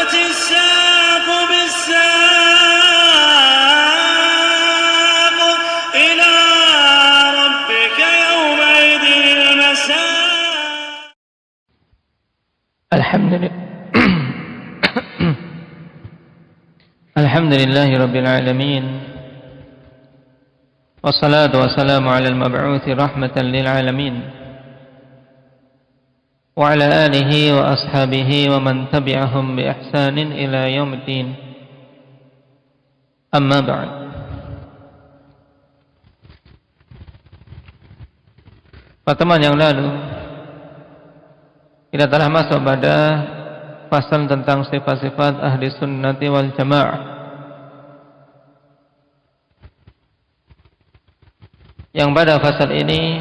والتفت الساق بالساق إلى ربك يومئذ المساق. الحمد لله رب العالمين، والصلاة والسلام على المبعوث رحمة للعالمين وعلى آله وأصحابه ومن تبعهم بإحسان إلى يوم الدين. أما بعد. Pertemuan yang lalu kita telah masuk pada pasal tentang sifat-sifat ahli sunnati wal jamaah, yang pada pasal ini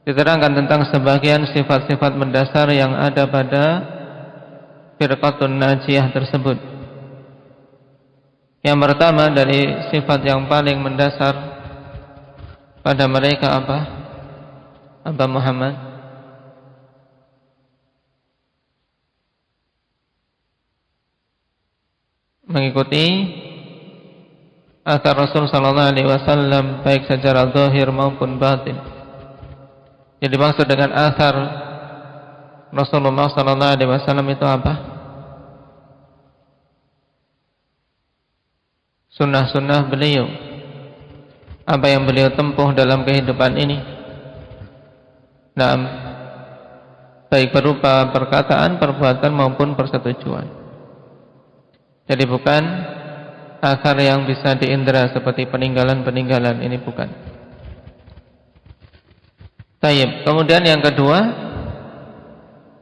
diterangkan tentang sebagian sifat-sifat mendasar yang ada pada firqatun najiyah tersebut. Yang pertama dari sifat yang paling mendasar pada mereka apa? Aba Muhammad? Mengikuti agar Rasul sallallahu alaihi wasallam baik secara zahir maupun batin. Jadi maksud dengan athar Rasulullah sallallahu alaihi wasallam itu apa? Sunnah-sunnah beliau. Apa yang beliau tempuh dalam kehidupan ini. Nah, baik berupa perkataan, perbuatan maupun persetujuan. Jadi bukan akar yang bisa diindra seperti peninggalan-peninggalan, ini bukan. Tayyib. Kemudian yang kedua,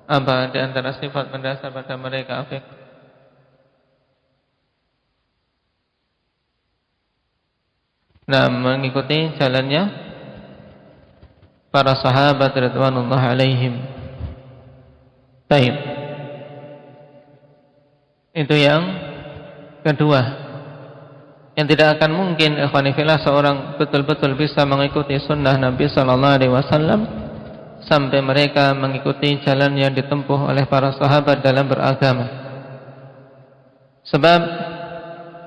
apa di antara sifat mendasar pada mereka, Afik? Nah, mengikuti jalannya para sahabat radhiyallahu alaihim. Tayyib. Itu yang kedua, yang tidak akan mungkin ikhwanifillah seorang betul-betul bisa mengikuti sunnah Nabi sallallahu alaihi wasallam sampai mereka mengikuti jalan yang ditempuh oleh para sahabat dalam beragama. Sebab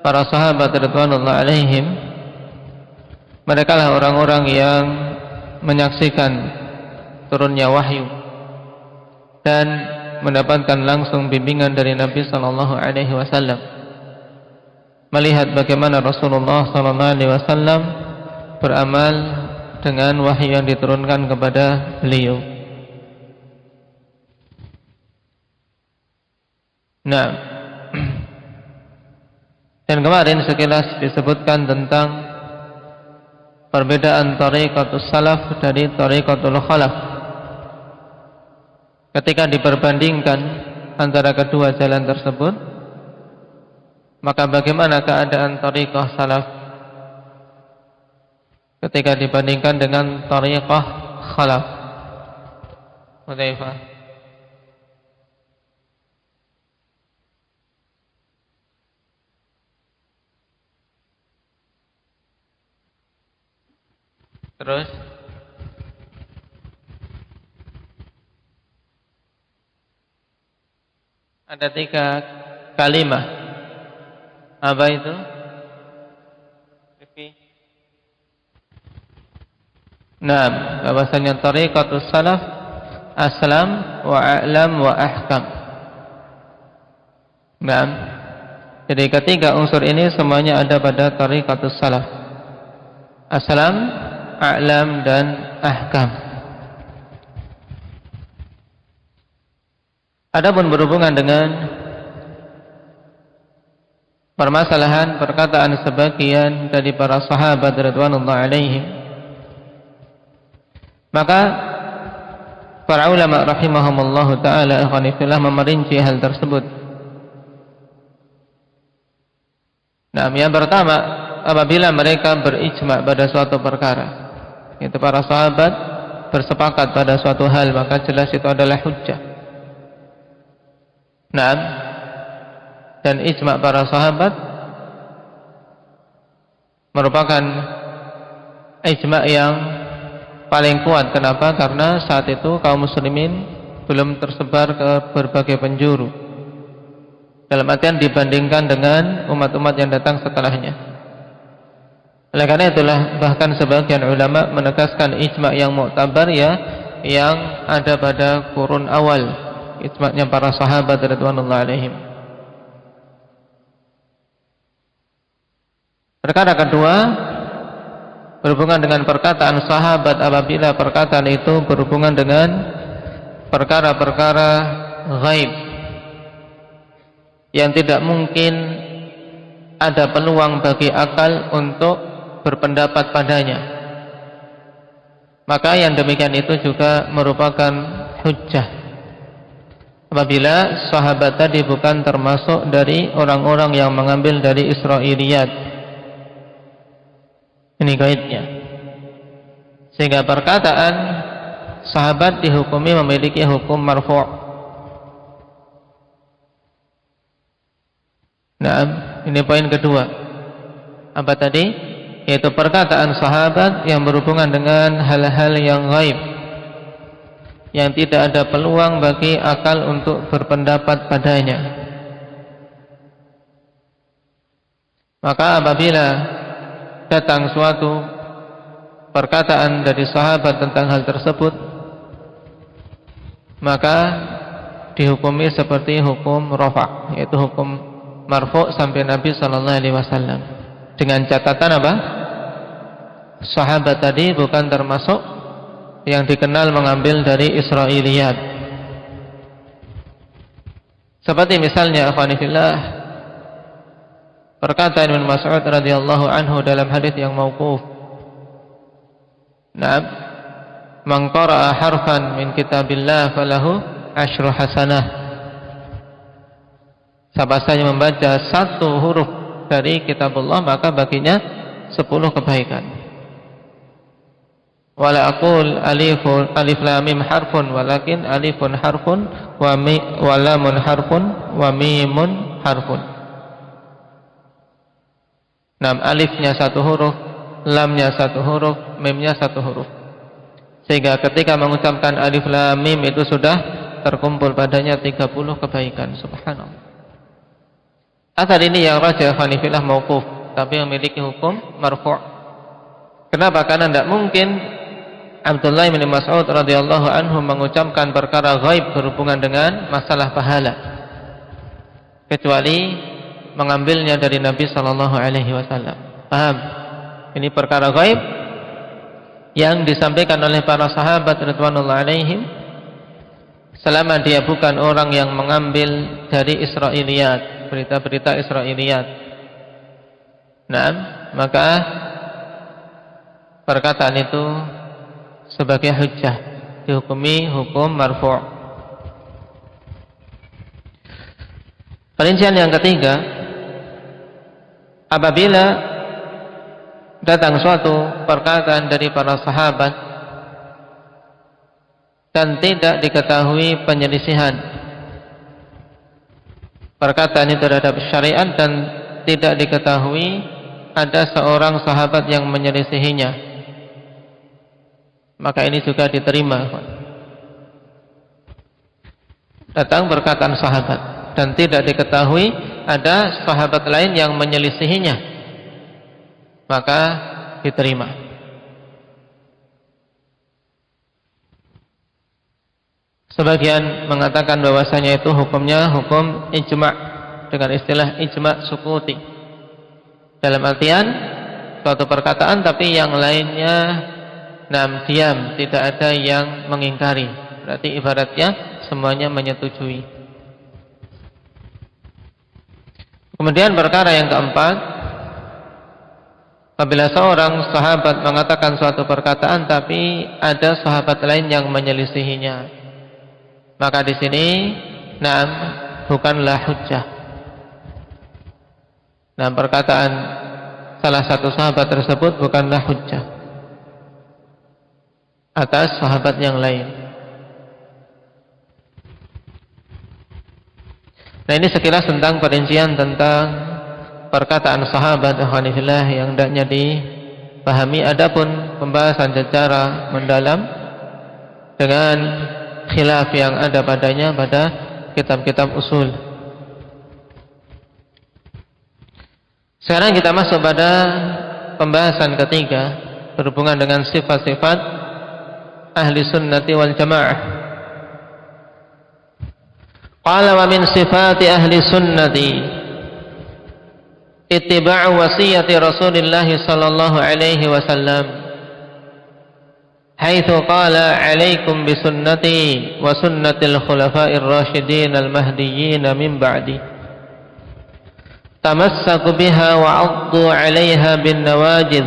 para sahabat radhiyallahu alaihim, mereka lah orang-orang yang menyaksikan turunnya wahyu dan mendapatkan langsung bimbingan dari Nabi sallallahu alaihi wasallam. Melihat bagaimana Rasulullah sallallahu alaihi wasallam beramal dengan wahyu yang diturunkan kepada beliau. Nah, dan kemarin sekilas disebutkan tentang perbedaan tariqatus salaf dari tariqatul khalaf. Ketika diperbandingkan antara kedua jalan tersebut, maka bagaimana keadaan tariqah salaf ketika dibandingkan dengan tariqah khalaf? Hudzaifah. Terus ada 3 kalimat. Apa itu? Nah, bahwasanya tariqatus salaf aslam wa a'lam wa ahkam. Nah, jadi ketiga unsur ini semuanya ada pada tariqatus salaf. Aslam, a'lam dan ahkam. Adapun berhubungan dengan permasalahan perkataan sebagian dari para sahabat radhiyallahu alaihim, maka para ulama rahimahumullah taala ikhwanifillah memerinci hal tersebut. Nah, yang pertama, apabila mereka berijma pada suatu perkara, itu para sahabat bersepakat pada suatu hal, maka jelas itu adalah hujjah. Nah, dan ijma' para sahabat merupakan ijma' yang paling kuat. Kenapa? Karena saat itu kaum muslimin belum tersebar ke berbagai penjuru. dalam artian dibandingkan dengan umat-umat yang datang setelahnya. Oleh karena itulah bahkan sebagian ulama menegaskan ijma' yang mu'tabar ya yang ada pada kurun awal, ijma'nya para sahabat radhiyallahu alaihim. Perkara kedua berhubungan dengan perkataan sahabat apabila perkataan itu berhubungan dengan perkara-perkara ghaib yang tidak mungkin ada peluang bagi akal untuk berpendapat padanya, maka yang demikian itu juga merupakan hujjah apabila sahabat tadi bukan termasuk dari orang-orang yang mengambil dari Israiliyat. Ini kaidnya. Sehingga perkataan sahabat dihukumi memiliki hukum marfu'. Nah, ini poin kedua. Apa tadi? Yaitu perkataan sahabat yang berhubungan dengan hal-hal yang gaib, yang tidak ada peluang bagi akal untuk berpendapat padanya. Maka apabila datang suatu perkataan dari sahabat tentang hal tersebut, maka dihukumi seperti hukum rafa', yaitu hukum marfu' sampai Nabi sallallahu alaihi wasallam. Dengan catatan apa? Sahabat tadi bukan termasuk yang dikenal mengambil dari Israiliyat. Seperti misalnya akhwanifillah perkataan Ibnu Mas'ud radhiyallahu anhu dalam hadis yang mauquf. Naam, man qara'a harfan min kitabillah falahu asyru hasanah. Siapa saja membaca satu huruf dari kitabullah maka baginya 10 kebaikan. Wala aqul alif lam mim harfun walakin alifun harfun wa lamun harfun wa mimun harfun. Alifnya satu huruf, lamnya satu huruf, mimnya satu huruf. Sehingga ketika mengucapkan alif lam mim itu sudah terkumpul padanya 30 kebaikan. Subhanallah. Athar ini yang rajih fanifillah mauquf, tapi memiliki hukum marfu'. Kenapa? Karena tidak mungkin Abdullah bin Mas'ud radhiyallahu anhu mengucapkan perkara ghaib berhubungan dengan masalah pahala, kecuali mengambilnya dari Nabi sallallahu alaihi wasallam. Paham? Ini perkara ghaib yang disampaikan oleh para sahabat radhiyallahu alaihim selama dia bukan orang yang mengambil dari Israiliyat, berita-berita Israiliyat. Nah, maka perkataan itu sebagai hujjah, dihukumi hukum marfu'. Perincian yang ketiga, apabila datang suatu perkataan dari para sahabat dan tidak diketahui penyelisihan perkataan itu terhadap syariat dan tidak diketahui ada seorang sahabat yang menyelisihinya, maka ini juga diterima. Datang perkataan sahabat dan tidak diketahui ada sahabat lain yang menyelisihinya, maka diterima. Sebagian mengatakan bahwasanya itu hukumnya hukum ijma' dengan istilah ijma' sukuti. Dalam artian suatu perkataan tapi yang lainnya diam, tidak ada yang mengingkari. Berarti ibaratnya semuanya menyetujui. Kemudian perkara yang keempat, apabila seorang sahabat mengatakan suatu perkataan tapi ada sahabat lain yang menyelisihinya, maka di sini bukanlah hujjah. Perkataan salah satu sahabat tersebut bukanlah hujjah atas sahabat yang lain. Nah, ini sekilas tentang perincian tentang perkataan sahabat ikhwanillah yang hendaknya dipahami. Adapun pembahasan secara mendalam dengan khilaf yang ada padanya pada kitab-kitab usul. Sekarang kita masuk pada pembahasan ketiga berhubungan dengan sifat-sifat ahli sunnati wal jamaah. Qala wa min sifati ahli sunnati ittiba'u wasiyati Rasulillah sallallahu alaihi wasallam haitsu qala 'alaikum bi sunnati wa sunnatil khulafa'ir rasyidin al mahdiyyin min ba'di tamassaku biha wa 'addu 'alaiha bin nawajid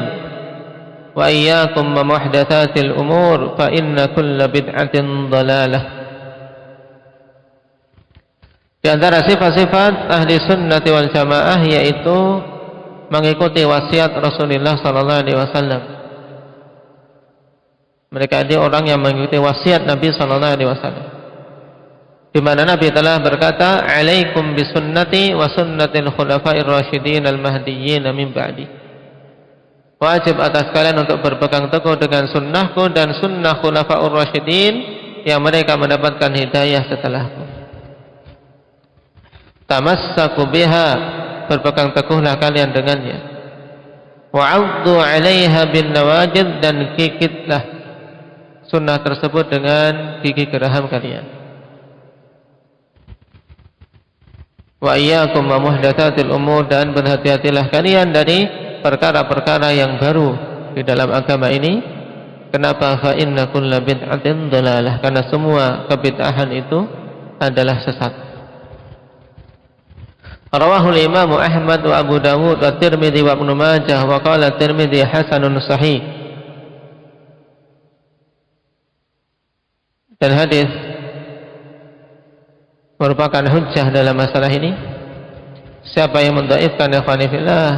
wa iyyakum wa muhdatsatil umur fa inna kulla bid'atin dhalalah. Di antara sifat-sifat ahli sunnati wal jamaah yaitu mengikuti wasiat Rasulullah sallallahu alaihi wasallam. Mereka ini orang yang mengikuti wasiat Nabi sallallahu alaihi wasallam. Di mana Nabi telah berkata, "Alaikum bisunnati wa sunnatil khulafa'ir rasyidin al-mahdiyyin min ba'di." Wajib atas kalian untuk berpegang teguh dengan sunnahku dan sunnah khulafa'ur rasyidin yang mereka mendapatkan hidayah setelahku. Tamassaku biha, berpegang teguhlah kalian dengannya. Wa'addu 'alaiha bin nawajid, dan gigitlah sunnah tersebut dengan gigi geraham kalian. Wa iyyakum wa muhdatsatil umur, dan berhati-hatilah kalian dari perkara-perkara yang baru di dalam agama ini. Kenapa? Fa inna kulla bid'atin dhalalah, karena semua kebid'ahan itu adalah sesat. Rawahul Imam Ahmad wa Abu Dawud wa Tirmidzi wa Ibnu Majah wa qala Tirmidzi hasanun sahih. Dan hadis merupakan hujjah dalam masalah ini. Siapa yang mendhaifkan ikhwani fillah,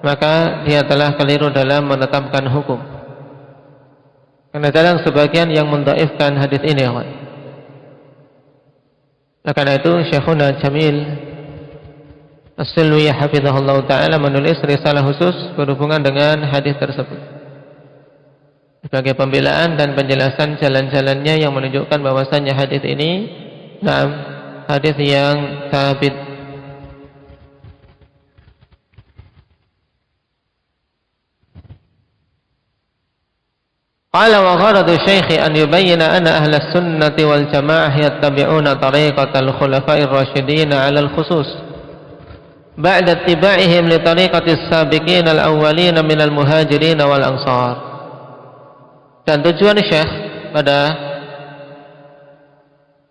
maka dia telah keliru dalam menetapkan hukum. Karena dalam sebagian yang mendhaifkan hadis ini, ikhwan. Karena itu Syekhuna Jamil As-Silwi hafizahullah ta'ala menulis risalah khusus berhubungan dengan hadis tersebut sebagai pembelaan dan penjelasan jalan-jalannya yang menunjukkan bahwasannya hadis ini hadis yang sabit. Qala wa gharadu syekhi an yubayyana anna ahla sunnati wal jamaah yattabi'una tariqatal khulafa'ir rasyidin 'ala al-khusus ba'da ittiba'ihim li tariqatis sabiqin al-awwalin minal muhajirin wal ansar. Dan tujuan Syekh pada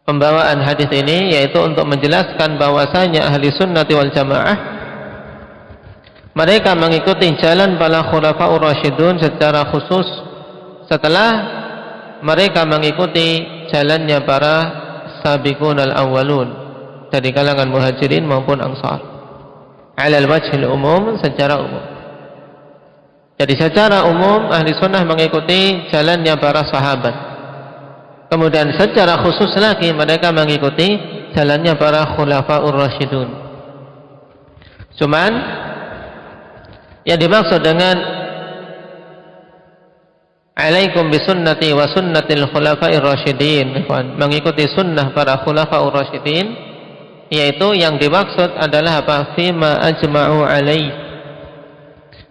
pembawaan hadis ini yaitu untuk menjelaskan bahwasanya ahli sunnati wal jamaah mereka mengikuti jalan para khulafaur rasyidun secara khusus setelah mereka mengikuti jalannya para sabiqun al-awwalun dari kalangan muhajirin maupun ansar. Alal wajhil umum, secara umum. Jadi secara umum ahli sunnah mengikuti jalannya para sahabat. Kemudian secara khusus lagi mereka mengikuti jalannya para khulafaur rasyidun. Cuman yang dimaksud dengan alaikum bisunnati wa sunnatil khulafair rasyidin, mengikuti sunnah para khulafaur rasyidin, yaitu yang dimaksud adalah apa? Fima ajma'u alaih,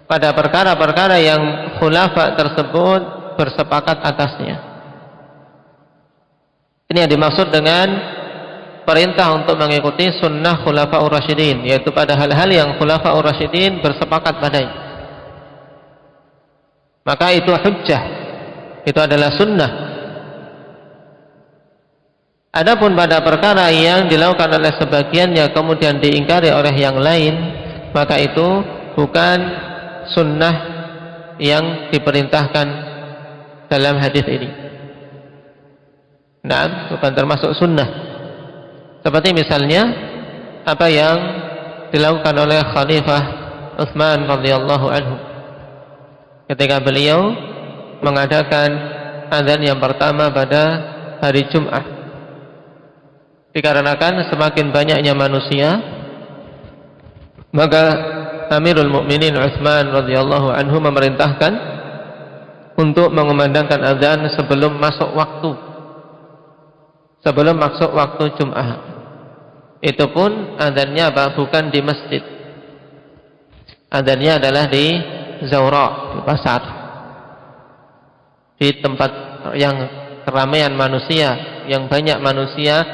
pada perkara-perkara yang khulafa tersebut bersepakat atasnya. Ini yang dimaksud dengan perintah untuk mengikuti sunnah khulafaur rasyidin, yaitu pada hal-hal yang khulafaur rasyidin bersepakat padanya. Maka itu hujjah, itu adalah sunnah. Adapun pada perkara yang dilakukan oleh sebagiannya kemudian diingkari oleh yang lain, maka itu bukan sunnah yang diperintahkan dalam hadis ini. Nah, bukan termasuk sunnah. Seperti misalnya apa yang dilakukan oleh Khalifah Utsman radhiyallahu anhu ketika beliau mengadakan azan yang pertama pada hari Jumat. Dikarenakan semakin banyaknya manusia, maka Amirul Mukminin Utsman radhiyallahu anhu memerintahkan untuk mengumandangkan azan sebelum masuk waktu Jumat. Itu pun azannya apa? Bukan di masjid. Adzannya adalah di Zawra, di pasar, di tempat yang keramaian manusia, yang banyak manusia,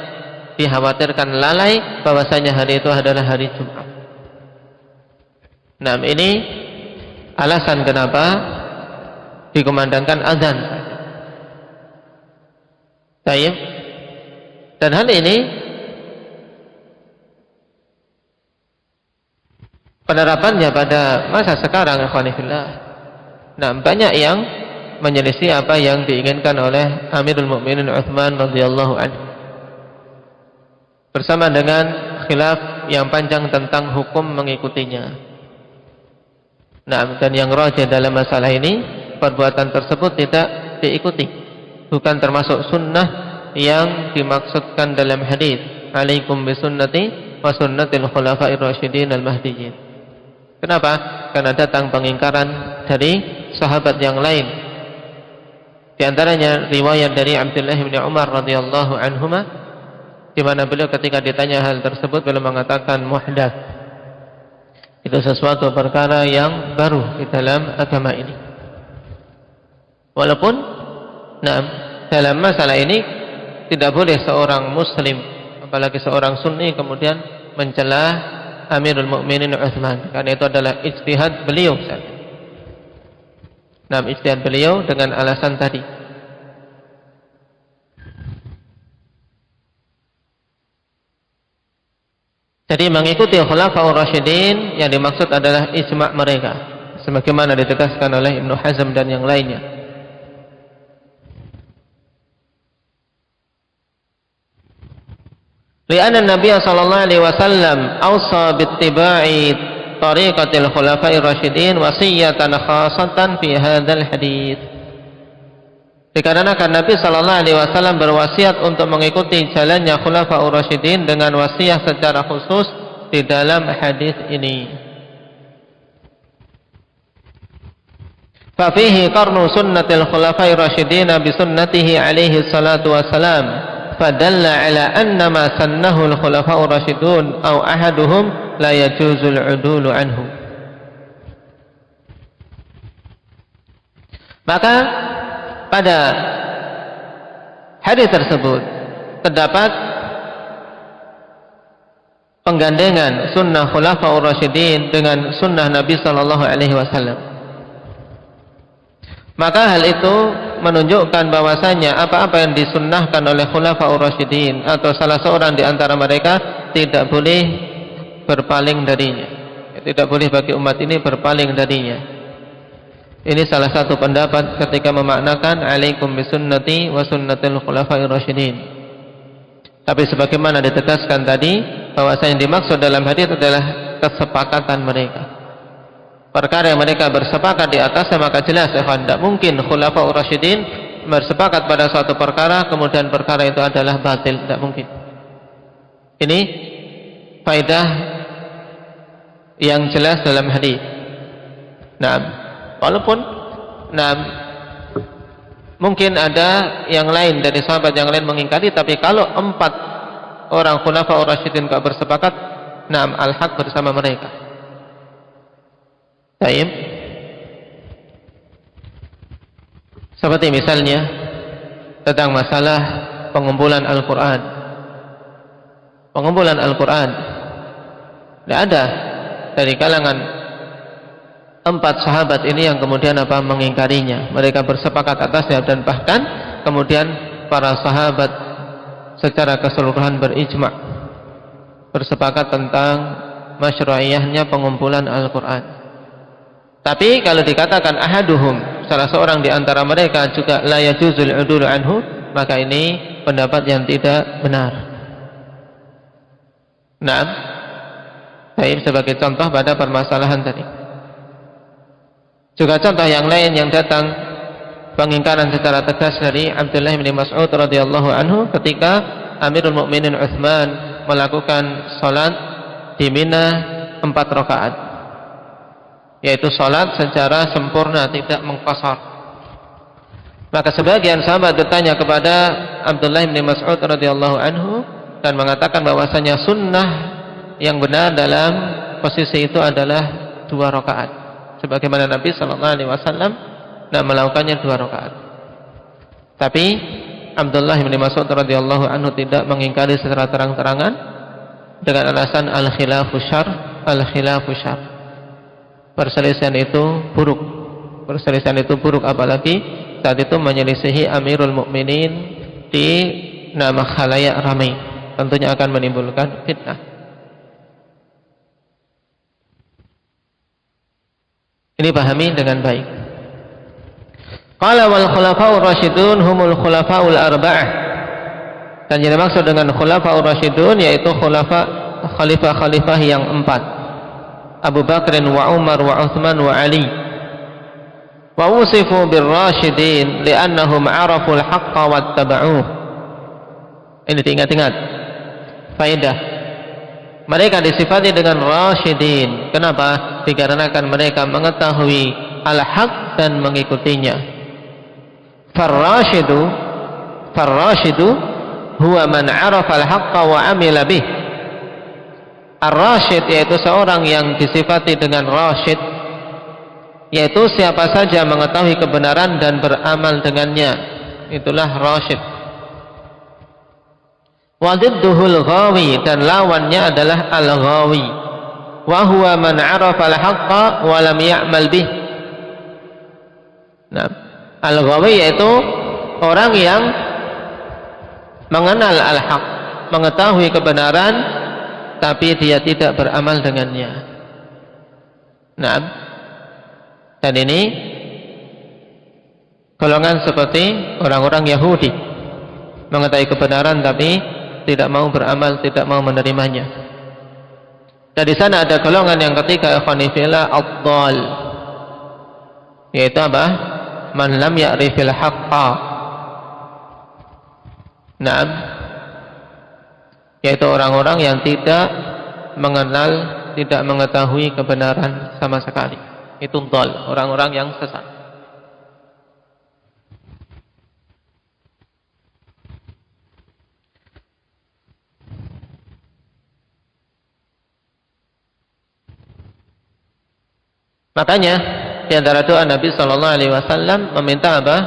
dikhawatirkan lalai bahwasanya hari itu adalah hari Jumat. Nah, ini alasan kenapa dikumandangkan azan. Baik. Dan hal ini penerapannya pada masa sekarang, ikhwanifillah. Nah, banyak yang menyelisih apa yang diinginkan oleh Amirul Mukminin Utsman radhiyallahu anhu. Bersama dengan khilaf yang panjang tentang hukum mengikutinya. Nah, dan yang rajih dalam masalah ini, perbuatan tersebut tidak diikuti. Bukan termasuk sunnah yang dimaksudkan dalam hadis. Alaikum bisunnati wa sunnatil khulafa'ir rasyidin al-mahdiyyin. Kenapa? Karena datang pengingkaran dari sahabat yang lain. Di antaranya riwayat dari Abdullah bin Umar radhiyallahu anhuma, di mana beliau ketika ditanya hal tersebut beliau mengatakan muhdats. Itu sesuatu perkara yang baru di dalam agama ini. Walaupun dalam masalah ini tidak boleh seorang muslim, apalagi seorang sunni, kemudian mencela Amirul Mukminin Utsman, karena itu adalah ijtihad beliau. Nah, ijtihad beliau dengan alasan tadi. Jadi mengikuti Khulafaur Rasyidin yang dimaksud adalah ijma' mereka, sebagaimana ditegaskan oleh Ibnu Hazm dan yang lainnya. Lianna Nabi sallallahu alaihi wasallam awsa bittiba'i tariqatil khulafa'ir rasyidin wasiyatan khassatan fi hadzal hadits. Dikarenakan Nabi sallallahu alaihi wasallam berwasiat untuk mengikuti jalannya khulafa'ur rasyidin dengan wasiat secara khusus di dalam hadis ini. Fa fihi qarnu sunnatil khulafa'ir rasyidin bi sunnatihi alaihi salatu wassalam. Fadalla ala anna ma sannahu al-khulafa'ur rasyidun aw ahaduhum la yajuzul 'udulu anhu. Maka pada hadis tersebut terdapat penggandengan sunnah khulafa'ur rasyidin dengan sunnah Nabi sallallahu alaihi wasallam. Maka hal itu menunjukkan bahwasanya apa-apa yang disunnahkan oleh khulafa'ur rasyidin atau salah seorang di antara mereka tidak boleh berpaling darinya. Tidak boleh bagi umat ini berpaling darinya. Ini salah satu pendapat ketika memaknakan alaikum bisunnati wa sunnatil khulafa'ir rasyidin. Tapi sebagaimana ditegaskan tadi, bahwasanya yang dimaksud dalam hadis adalah kesepakatan mereka. Perkara yang mereka bersepakat di atasnya, maka jelas tidak mungkin khulafaur rasyidin bersepakat pada suatu perkara kemudian perkara itu adalah batil, tidak mungkin. Ini faedah yang jelas dalam hadis. Nah, walaupun mungkin ada yang lain dari sahabat yang lain mengingkari, tapi kalau 4 orang khulafaur rasyidin enggak bersepakat, al-haq bersama mereka. Baik. Seperti misalnya tentang masalah pengumpulan Al-Quran. Pengumpulan Al-Quran, tidak ada dari kalangan 4 sahabat ini yang kemudian mengingkarinya. Mereka bersepakat atasnya, dan bahkan kemudian para sahabat secara keseluruhan berijma' bersepakat tentang masyru'iyahnya pengumpulan Al-Quran. Tapi kalau dikatakan ahaduhum, salah seorang di antara mereka juga la yajuzul 'udul anhu, maka ini pendapat yang tidak benar. Baik, sebagai contoh pada permasalahan tadi. Juga contoh yang lain yang datang pengingkaran secara tegas dari Abdullah bin Mas'ud radhiyallahu anhu ketika Amirul Mukminin Utsman melakukan salat di Mina 4 rakaat. Yaitu salat secara sempurna, tidak mengqasar. Maka sebagian sahabat bertanya kepada Abdullah bin Mas'ud radhiyallahu anhu dan mengatakan bahwasanya sunnah yang benar dalam posisi itu adalah 2 rakaat. Sebagaimana Nabi sallallahu alaihi wasallam melakukannya 2 rakaat. Tapi Abdullah bin Mas'ud radhiyallahu anhu tidak mengingkari secara terang-terangan dengan alasan al-khilafu syarr, al-khilafu syarr. Perselisihan itu buruk. Perselisihan itu buruk, apalagi saat itu menyelisihi Amirul Mukminin di nama khalayak ramai. Tentunya akan menimbulkan fitnah. Ini pahami dengan baik. Qala wal khulafaur rasyidun humul khulafaul arba'ah. Dan yang dimaksud dengan khulafaur rasyidun yaitu khalifah-khalifah yang 4. Abu Bakr wa Umar wa Uthman wa Ali. Wa usifu bir rasyidin li'annahum 'araful haqqa wattaba'uh. Ini diingat-ingat. Faedah. Mereka disifati dengan rasyidin. Kenapa? Dikarenakan mereka mengetahui al-haq dan mengikutinya. Farrashidu huwa man 'arafa al-haqqa wa 'amila bih. Ar-rasyid yaitu seorang yang disifati dengan rasyid, yaitu siapa saja mengetahui kebenaran dan beramal dengannya. Itulah rasyid. Wa didduhul ghawi, dan lawannya adalah al-ghawi. Wa huwa man 'arafa al-haqqa wa lam ya'mal bih. Nah, al-ghawi yaitu orang yang mengenal al-haq, mengetahui kebenaran tapi dia tidak beramal dengannya. Nah, dan ini golongan seperti orang-orang Yahudi, mengetahui kebenaran tapi tidak mau beramal, tidak mau menerimanya. Dan di sana ada golongan yang ketiga, ikhwanifillah, ad-dhal, yaitu apa? Man lam ya'rifil haqqa. Naam, yaitu orang-orang yang tidak mengenal, tidak mengetahui kebenaran sama sekali. Itu dhal, orang-orang yang sesat. Makanya di antara doa Nabi sallallahu alaihi wasallam meminta apa?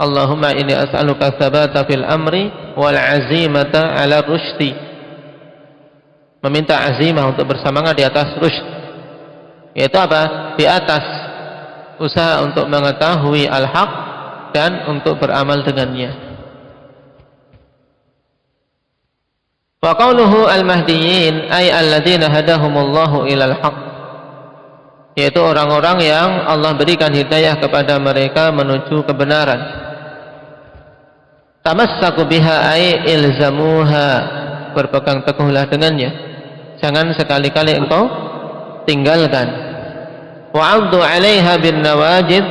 Allahumma inni as'aluka tsabata fil amri wal azimata 'ala rusydi. Meminta azimah untuk bersemangat di atas rusyd. Yaitu apa? Di atas usaha untuk mengetahui al-haq dan untuk beramal dengannya. Wa qawluhu al-mahdiyyin ay alladziina hadahumullahu ilal haqq, yaitu orang-orang yang Allah berikan hidayah kepada mereka menuju kebenaran. Tamassaku biha ay ilzamuha, berpegang teguhlah dengannya, jangan sekali-kali engkau tinggalkan. Wa'addu 'alaiha bin nawajid,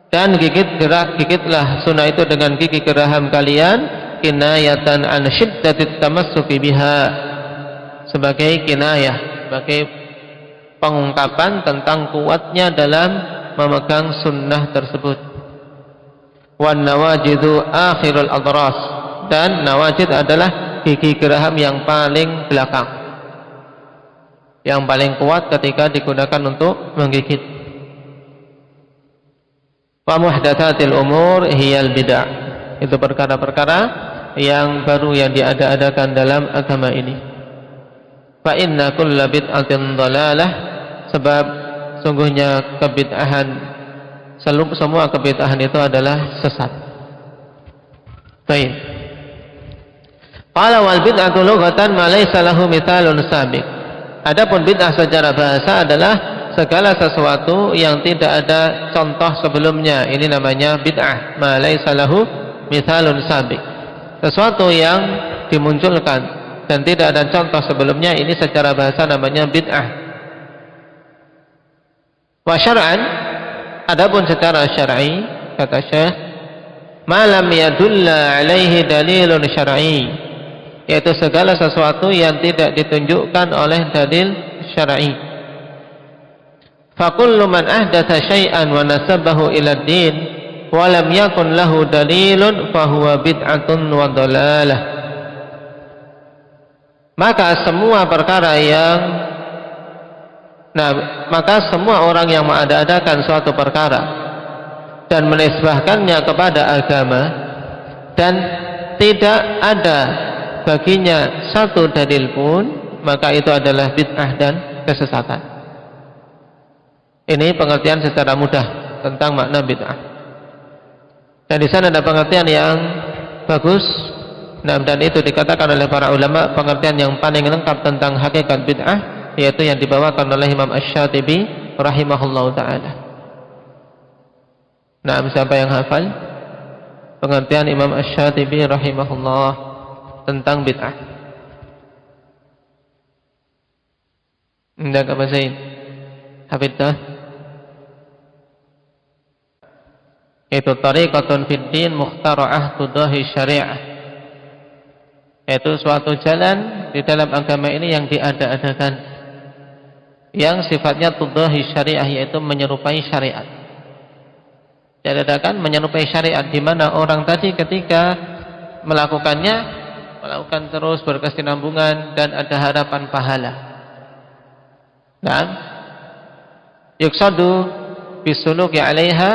dan gigitlah sunnah itu dengan gigi geraham kalian, kinayatan an syiddatit tamassuki biha, sebagai kinayah, sebagai pengungkapan tentang kuatnya dalam memegang sunnah tersebut. Wan nawajidu akhirul adras, dan nawajid adalah gigi geraham yang paling belakang, yang paling kuat ketika digunakan untuk menggigit. Wa muhdatsatil umur hiyal bid'ah, itu perkara-perkara yang baru yang diada-adakan dalam agama ini. Fa inna kulla bid'atin dhalalah, sebab sungguhnya kebid'ahan, semua kebid'ahan itu adalah sesat. Baik. Qala wal bid'atu lughatan ma laysa lahu mithalun sabiq. Adapun bid'ah secara bahasa adalah segala sesuatu yang tidak ada contoh sebelumnya. Ini namanya bid'ah. Ma laysa lahu mithalun sabiq. Sesuatu yang dimunculkan dan tidak ada contoh sebelumnya, ini secara bahasa namanya bid'ah. Wa syar'an, adapun secara syar'i, kata Syekh, malam yadulla alaihi dalilun syar'i, yaitu segala sesuatu yang tidak ditunjukkan oleh dalil syar'i. Fa kullu man ahdatsa syai'an wa nasabahu ila ad-din wa lam yakun lahu dalilun fa huwa bid'atun wa dhalalah. Maka semua perkara yang Nah, maka semua orang yang mengada-adakan suatu perkara dan menisbahkannya kepada agama dan tidak ada baginya satu dalil pun, maka itu adalah bid'ah dan kesesatan. Ini pengertian secara mudah tentang makna bid'ah. Dan di sana ada pengertian yang bagus. Nah, dan itu dikatakan oleh para ulama pengertian yang paling lengkap tentang hakikat bid'ah, yaitu yang dibawakan oleh Imam Asy-Syatibi rahimahullahu taala. Nah, siapa yang hafal pengertian Imam Asy-Syatibi rahimahullah tentang bid'ah? Hendak apa Zain? Hafidh? Itu tariqatun fid din mukhtara'ah tudahi syari'ah. Itu suatu jalan di dalam agama ini yang diada-adakan, yang sifatnya tudahi syari'ah, yaitu menyerupai syariat. Diada-adakan menyerupai syariat, di mana orang tadi ketika melakukannya, melakukan terus berkesinambungan dan ada harapan pahala. Nah, yuksadu bisuluki 'alaiha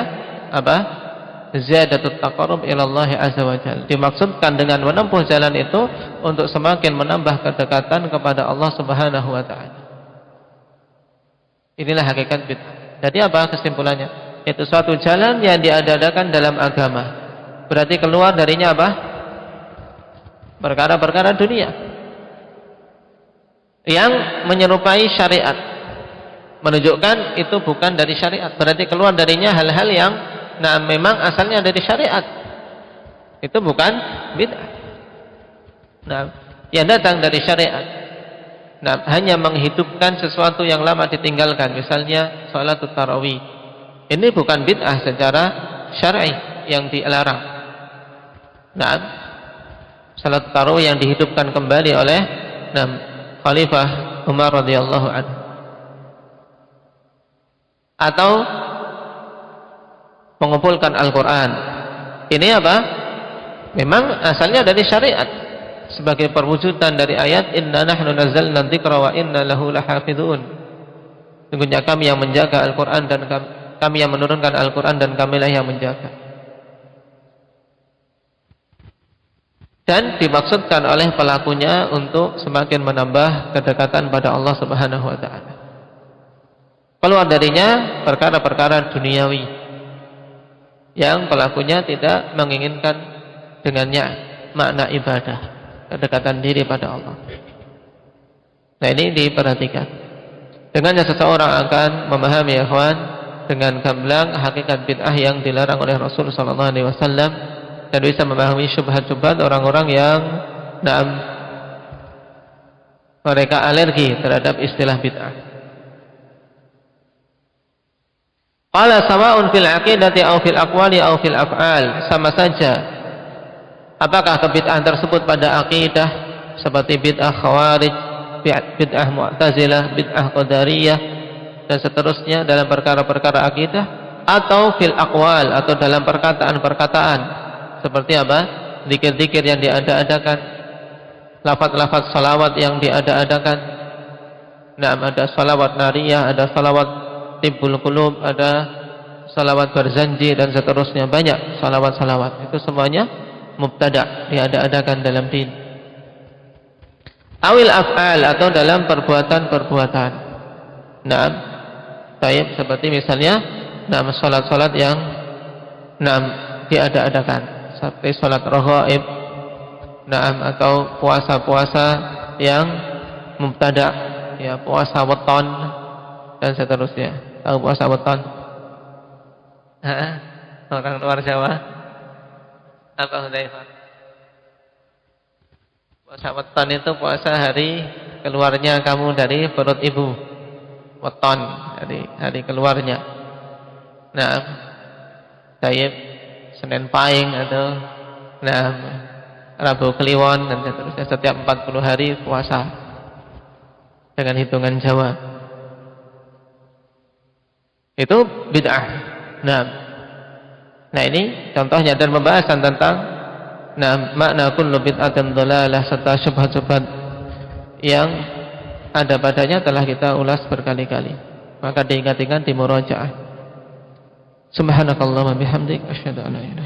apa? Ziyadatut taqarrub ila Allah azza wa jalla. Dimaksudkan dengan menempuh jalan itu untuk semakin menambah kedekatan kepada Allah Subhanahu wa taala. Inilah hakikat bid'ah. Jadi apa kesimpulannya? Itu suatu jalan yang diada-adakan dalam agama. Berarti keluar darinya apa? Perkara-perkara dunia yang menyerupai syariat, menunjukkan itu bukan dari syariat. Berarti keluar darinya hal-hal yang memang asalnya dari syariat. Itu bukan bid'ah. Nah, yang datang dari syariat. Nah, hanya menghidupkan sesuatu yang lama ditinggalkan, misalnya sholatul tarawih. Ini bukan bid'ah secara syar'i yang dilarang. Nah, sholatul tarawih yang dihidupkan kembali oleh Khalifah Umar radhiyallahu anhu. Atau mengumpulkan Al-Quran. Ini apa? Memang asalnya dari syariat, sebagai perwujudan dari ayat inna nahnu nazzalna dzikra wa inna lahu lahafidhun. Sungguhnya kami yang menjaga Al-Quran dan kami yang menurunkan Al-Quran dan kamilah yang menjaga. Dan dimaksudkan oleh pelakunya untuk semakin menambah kedekatan pada Allah Subhanahu wa taala. Keluar darinya perkara-perkara duniawi yang pelakunya tidak menginginkan dengannya makna ibadah, kedekatan diri pada Allah. Nah, ini diperhatikan. Dengannya seseorang akan memahami ikhwan dengan gamblang hakikat bid'ah yang dilarang oleh Rasul sallallahu alaihi wasallam, dan bisa memahami syubhat-syubhat orang-orang yang mereka alergi terhadap istilah bid'ah. Qala sawa'un fil aqidati aw fil aqwali aw fil af'al, sama saja apakah kebid'ahan tersebut pada akidah seperti bid'ah khawarij, bid'ah mu'tazilah, bid'ah qadariyah dan seterusnya dalam perkara-perkara akidah, atau fil aqwal, atau dalam perkataan-perkataan seperti apa? Zikir-zikir yang diada-adakan, lafaz-lafaz salawat yang diada-adakan. Nah, ada salawat nariyah, ada salawat tibbul qulub, ada salawat berzanji dan seterusnya, banyak salawat-salawat. Itu semuanya mubtada', diada-adakan dalam din. Awil af'al, atau dalam perbuatan-perbuatan. Naam, baik, seperti misalnya salat-salat yang diada-adakan, seperti salat raghaib, atau puasa-puasa yang mubtada', ya, puasa weton dan seterusnya. Tahu puasa weton? Orang luar Jawa apa Hudzaifah? Puasa weton itu puasa hari keluarnya kamu dari perut ibu. Weton, hari keluarnya. Nah, Tayyib, Senin Pahing, atau Rabu Kliwon dan seterusnya. Setiap 40 hari puasa dengan hitungan Jawa. Itu bid'ah. Nah, ini contohnya, dan pembahasan tentang makna kullu bid'atin dhalalah serta syubhat-syubhat yang ada padanya telah kita ulas berkali-kali. maka diingat-ingat di murajaah. Subhanakallahumma bihamdik asyhadu an la ilaha